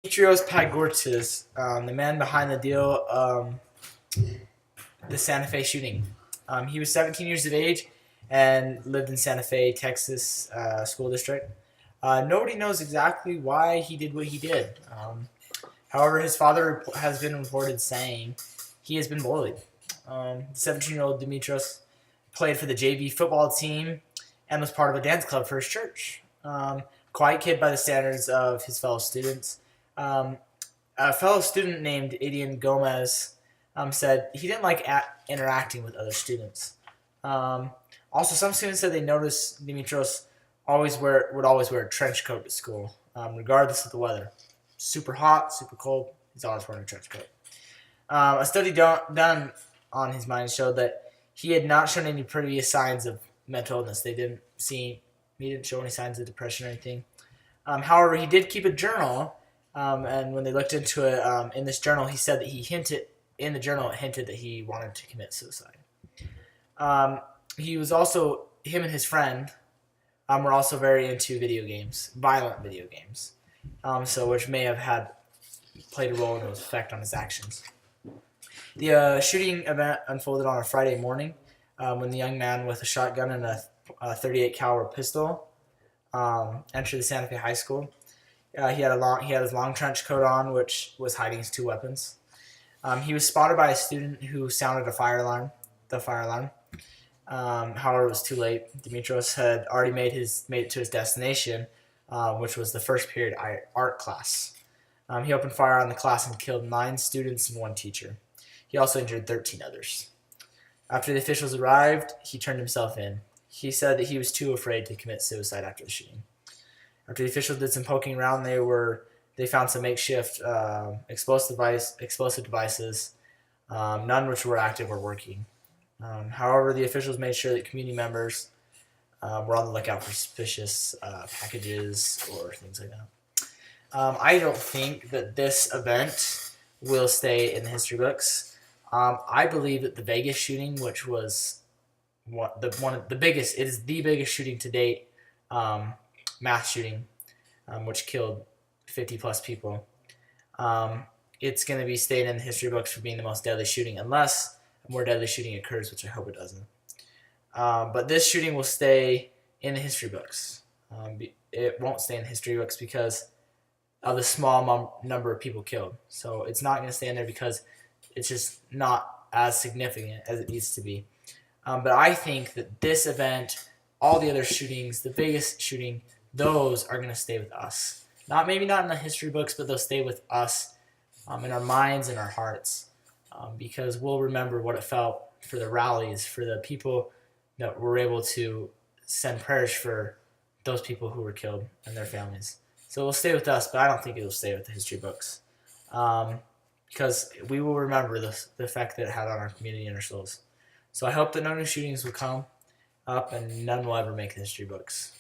Dimitrios Pagortis, the man behind the deal, the Santa Fe shooting. He was 17 years of age and lived in Santa Fe, Texas school district. Nobody knows exactly why he did what he did. However, his father has been reported saying he has been bullied. 17-year-old Dimitrios played for the JV football team and was part of a dance club for his church. Quiet kid by the standards of his fellow students. A fellow student named Idian Gomez said he didn't like interacting with other students. Also, some students said they noticed Dimitrios would always wear a trench coat to school, regardless of the weather. Super hot, super cold, he's always wearing a trench coat. A study done on his mind showed that he had not shown any previous signs of mental illness. He didn't show any signs of depression or anything. However, he did keep a journal, and when they looked into it, in this journal, he said that it hinted that he wanted to commit suicide. Him and his friend were also very into video games, violent video games, which may have played a role in his effect on his actions. The shooting event unfolded on a Friday morning when the young man with a shotgun and a 38 caliber pistol entered the Santa Fe High School. He had his long trench coat on, which was hiding his two weapons. He was spotted by a student who sounded the fire alarm. However, it was too late. Dimitrios had already made it to his destination, which was the first period art class. He opened fire on the class and killed 9 students and 1 teacher. He also injured 13 others. After the officials arrived, he turned himself in. He said that he was too afraid to commit suicide after the shooting. After the officials did some poking around, they found some makeshift explosive devices, none which were active or working. However, the officials made sure that community members were on the lookout for suspicious packages or things like that. I don't think that this event will stay in the history books. I believe that the Vegas shooting, which was the biggest shooting to date, mass shooting, which killed 50 plus people. It's going to be staying in the history books for being the most deadly shooting, unless a more deadly shooting occurs, which I hope it doesn't. But this shooting will stay in the history books. It won't stay in the history books because of the small number of people killed. So it's not going to stay in there because it's just not as significant as it needs to be. But I think that this event, all the other shootings, the Vegas shooting, those are going to stay with us. Maybe not in the history books, but they'll stay with us in our minds and our hearts, because we'll remember what it felt for the rallies, for the people that were able to send prayers for those people who were killed and their families. So it will stay with us, but I don't think it will stay with the history books, because we will remember the effect that it had on our community and our souls. So I hope that no new shootings will come up and none will ever make the history books.